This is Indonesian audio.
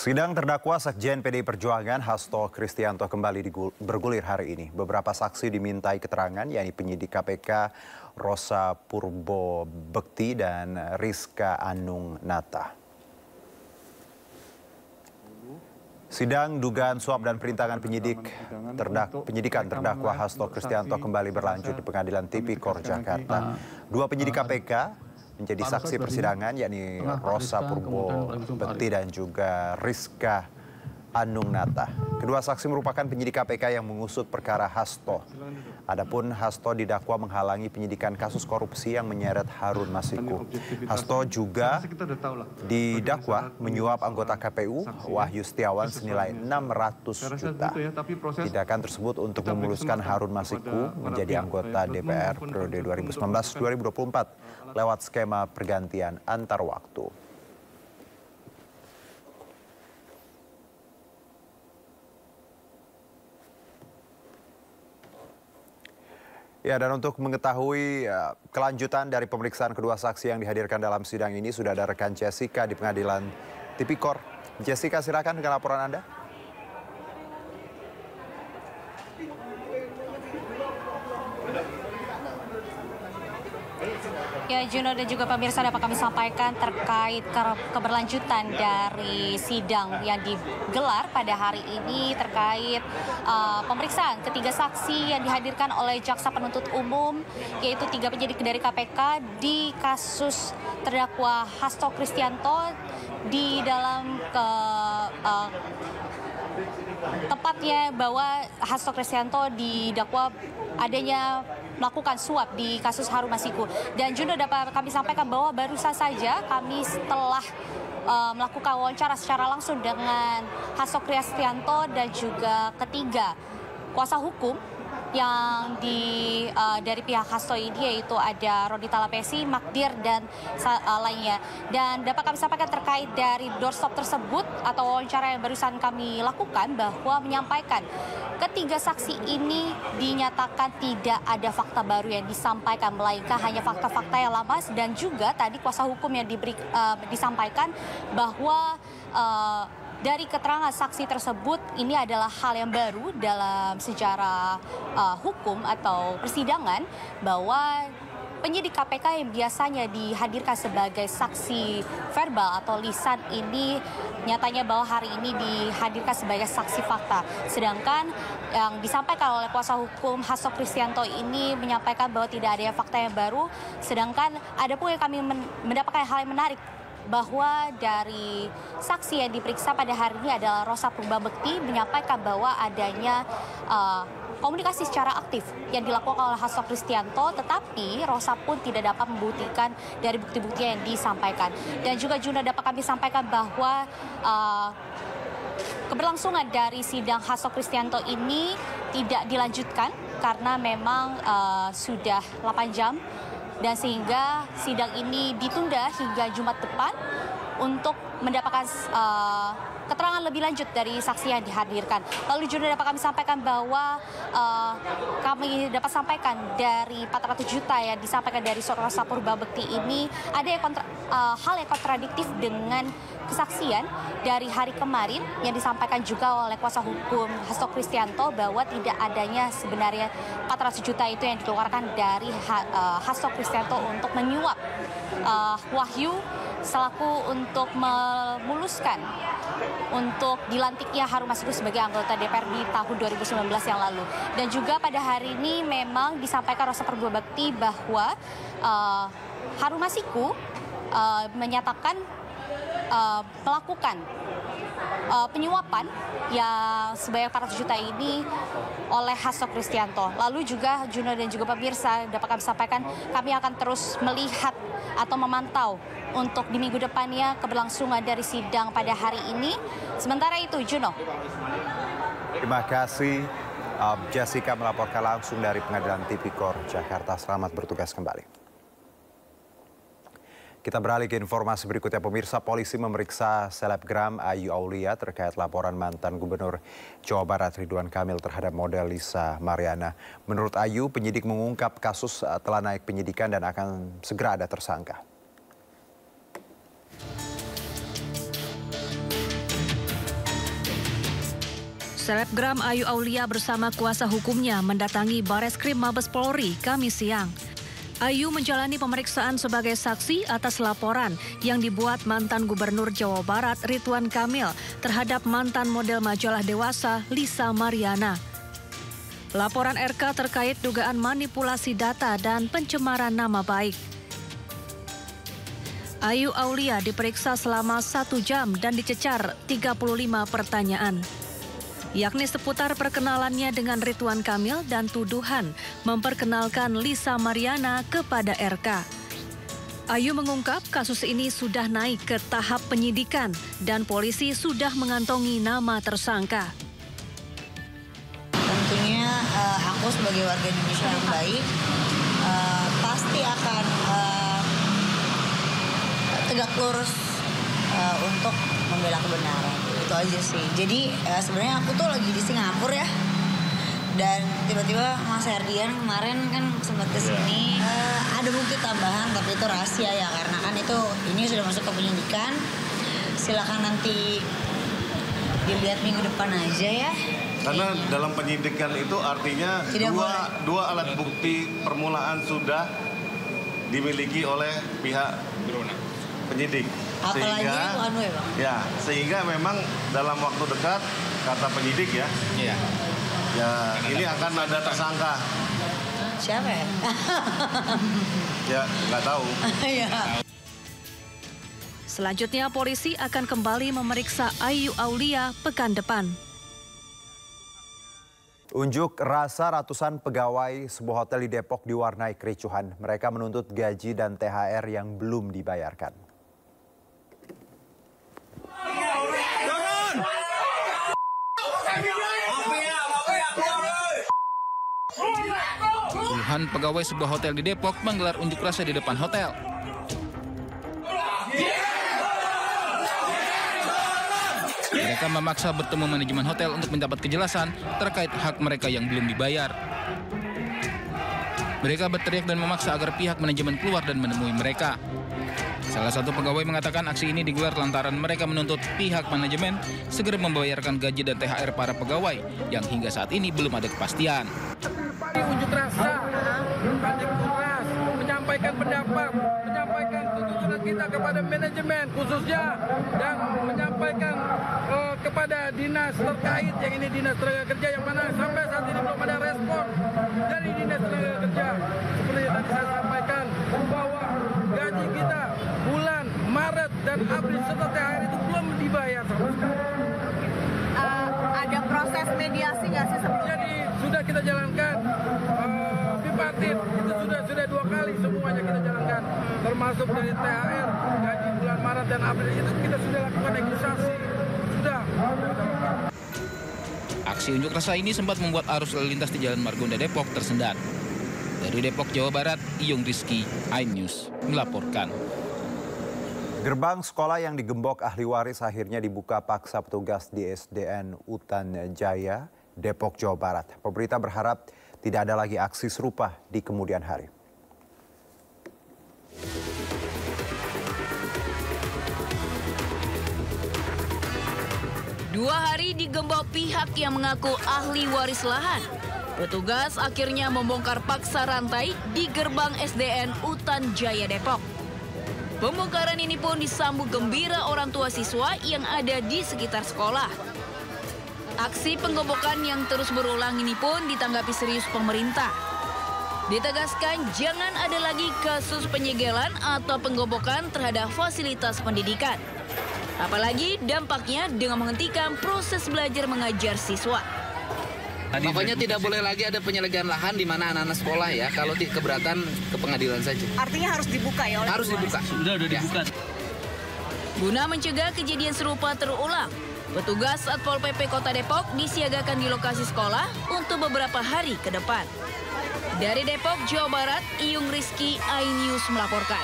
Sidang terdakwa Sekjen PDI Perjuangan Hasto Kristianto kembali bergulir hari ini. Beberapa saksi dimintai keterangan, yakni penyidik KPK Rosa Purbobekti dan Rizka Anung Nata. Sidang dugaan suap dan perintangan penyidikan terdakwa Hasto Kristianto kembali berlanjut di Pengadilan Tipikor Jakarta. Dua penyidik KPK menjadi saksi persidangan, yakni Rosa Purbobekti dan juga Rizka Anung Nata. Kedua saksi merupakan penyidik KPK yang mengusut perkara Hasto. Adapun Hasto didakwa menghalangi penyidikan kasus korupsi yang menyeret Harun Masiku. Hasto juga didakwa menyuap anggota KPU Wahyu Setiawan senilai 600 juta. Tindakan tersebut untuk memuluskan Harun Masiku menjadi anggota DPR periode 2019-2024 lewat skema pergantian antar waktu. Ya, dan untuk mengetahui kelanjutan dari pemeriksaan kedua saksi yang dihadirkan dalam sidang ini, sudah ada rekan Jessica di Pengadilan Tipikor. Jessica, silakan dengan laporan Anda. Ya, Juno dan juga pemirsa, dapat kami sampaikan terkait keberlanjutan dari sidang yang digelar pada hari ini terkait pemeriksaan ketiga saksi yang dihadirkan oleh Jaksa Penuntut Umum, yaitu 3 penyidik dari KPK di kasus terdakwa Hasto Kristianto di dalam tepatnya bahwa Hasto Kristianto didakwa adanya melakukan suap di kasus Harun Masiku. Dan Juno, dapat kami sampaikan bahwa baru saja kami setelah melakukan wawancara secara langsung dengan Hasto Kristianto dan juga ketiga kuasa hukum yang dari pihak Hasto ini, yaitu ada Rodi Talapesi, Magdir, dan lainnya. Dan dapat kami sampaikan terkait dari doorstop tersebut atau wawancara yang barusan kami lakukan, bahwa menyampaikan ketiga saksi ini dinyatakan tidak ada fakta baru yang disampaikan, melainkan hanya fakta-fakta yang lama. Dan juga tadi kuasa hukum yang disampaikan bahwa dari keterangan saksi tersebut, ini adalah hal yang baru dalam sejarah hukum atau persidangan, bahwa penyidik KPK yang biasanya dihadirkan sebagai saksi verbal atau lisan ini nyatanya bahwa hari ini dihadirkan sebagai saksi fakta. Sedangkan yang disampaikan oleh kuasa hukum Hasto Kristianto ini menyampaikan bahwa tidak ada fakta yang baru. Sedangkan ada pun yang kami mendapatkan hal yang menarik, bahwa dari saksi yang diperiksa pada hari ini adalah Rosa Purbobekti, menyampaikan bahwa adanya komunikasi secara aktif yang dilakukan oleh Hasto Kristianto, tetapi Rosa pun tidak dapat membuktikan dari bukti-bukti yang disampaikan. Dan juga dapat kami sampaikan bahwa keberlangsungan dari sidang Hasto Kristianto ini tidak dilanjutkan karena memang sudah 8 jam. Dan sehingga sidang ini ditunda hingga Jumat depan untuk mendapatkan keterangan lebih lanjut dari saksi yang dihadirkan. Lalu juga dapat kami sampaikan bahwa kami dapat sampaikan dari 400 juta yang disampaikan dari Rosa Purbobekti ini, ada yang hal yang kontradiktif dengan kesaksian dari hari kemarin yang disampaikan juga oleh kuasa hukum Hasto Kristianto, bahwa tidak adanya sebenarnya 400 juta itu yang dikeluarkan dari Hasto Kristianto untuk menyuap Wahyu selaku untuk memuluskan untuk dilantiknya Harun Masiku sebagai anggota DPR di tahun 2019 yang lalu. Dan juga pada hari ini memang disampaikan Rosa Purbobekti bahwa Harun Masiku menyatakan melakukan penyuapan yang sebanyak 400 juta ini oleh Hasto Kristianto. Lalu juga Juno dan juga pemirsa, dapat kami sampaikan kami akan terus melihat atau memantau untuk di minggu depannya keberlangsungan dari sidang pada hari ini. Sementara itu, Juno. Terima kasih Jessica melaporkan langsung dari Pengadilan Tipikor Jakarta. Selamat bertugas kembali. Kita beralih ke informasi berikutnya, pemirsa. Polisi memeriksa selebgram Ayu Aulia terkait laporan mantan Gubernur Jawa Barat Ridwan Kamil terhadap model Lisa Mariana. Menurut Ayu, penyidik mengungkap kasus telah naik penyidikan dan akan segera ada tersangka. Selebgram Ayu Aulia bersama kuasa hukumnya mendatangi Bareskrim Mabes Polri Kamis siang. Ayu menjalani pemeriksaan sebagai saksi atas laporan yang dibuat mantan Gubernur Jawa Barat Ridwan Kamil terhadap mantan model majalah dewasa Lisa Mariana. Laporan RK terkait dugaan manipulasi data dan pencemaran nama baik. Ayu Aulia diperiksa selama 1 jam dan dicecar 35 pertanyaan, yakni seputar perkenalannya dengan Ridwan Kamil dan tuduhan memperkenalkan Lisa Mariana kepada RK. Ayu mengungkap kasus ini sudah naik ke tahap penyidikan dan polisi sudah mengantongi nama tersangka. Tentunya aku sebagai warga Indonesia yang baik pasti akan tegak lurus untuk membela kebenaran. Itu aja sih. Jadi sebenarnya aku tuh lagi di Singapura ya. Dan tiba-tiba Mas Herdian kemarin kan sempat kesini. Ada bukti tambahan tapi itu rahasia ya. Karena kan ini sudah masuk ke penyidikan. Silakan nanti dilihat minggu depan aja ya. Karena dalam penyidikan itu artinya dua alat bukti permulaan sudah dimiliki oleh pihak penyidik. Apalagi Sehingga memang dalam waktu dekat kata penyidik ya ini akan ada tersangka. Siapa ya? Ya nggak tahu. Selanjutnya polisi akan kembali memeriksa Ayu Aulia pekan depan. Unjuk rasa ratusan pegawai sebuah hotel di Depok diwarnai kericuhan. Mereka menuntut gaji dan THR yang belum dibayarkan. Puluhan pegawai sebuah hotel di Depok menggelar unjuk rasa di depan hotel. Mereka memaksa bertemu manajemen hotel untuk mendapat kejelasan terkait hak mereka yang belum dibayar. Mereka berteriak dan memaksa agar pihak manajemen keluar dan menemui mereka. Salah satu pegawai mengatakan aksi ini digelar lantaran mereka menuntut pihak manajemen segera membayarkan gaji dan THR para pegawai yang hingga saat ini belum ada kepastian. Unjuk rasa, keras, menyampaikan pendapat, menyampaikan tuntutan kita kepada manajemen khususnya dan menyampaikan kepada dinas terkait, yang ini dinas tenaga kerja yang mana sampai saat ini belum ada respon dari dinas tenaga kerja. Seperti yang tadi saya sampaikan bahwa gaji kita bulan Maret dan April serta THR itu belum dibayar sama sekali. Ada proses mediasi nggak sih sebelumnya? Jadi sudah kita jalankan bipartit, itu sudah 2 kali semuanya kita jalankan, termasuk dari THR gaji bulan Maret dan April itu kita sudah lakukan negosiasi. Sudah. Aksi unjuk rasa ini sempat membuat arus lalu lintas di Jalan Margonda Depok tersendat. Dari Depok, Jawa Barat, Iyung Rizky, iNews melaporkan. Gerbang sekolah yang digembok ahli waris akhirnya dibuka paksa petugas di SDN Utan Jaya, Depok, Jawa Barat. Pemerintah berharap tidak ada lagi aksi serupa di kemudian hari. Dua hari digembok pihak yang mengaku ahli waris lahan. Petugas akhirnya membongkar paksa rantai di gerbang SDN Utan Jaya, Depok. Pembongkaran ini pun disambut gembira orang tua siswa yang ada di sekitar sekolah. Aksi penggembokan yang terus berulang ini pun ditanggapi serius pemerintah. Ditegaskan jangan ada lagi kasus penyegelan atau penggembokan terhadap fasilitas pendidikan. Apalagi dampaknya dengan menghentikan proses belajar mengajar siswa. Pokoknya tidak boleh lagi ada penyelegaan lahan di mana anak-anak sekolah ya, kalau keberatan ke pengadilan saja. Artinya harus dibuka ya oleh Harus dibuka. Sudah dibuka. Guna mencegah kejadian serupa terulang, petugas Satpol PP Kota Depok disiagakan di lokasi sekolah untuk beberapa hari ke depan. Dari Depok, Jawa Barat, Iyung Rizky, iNews melaporkan.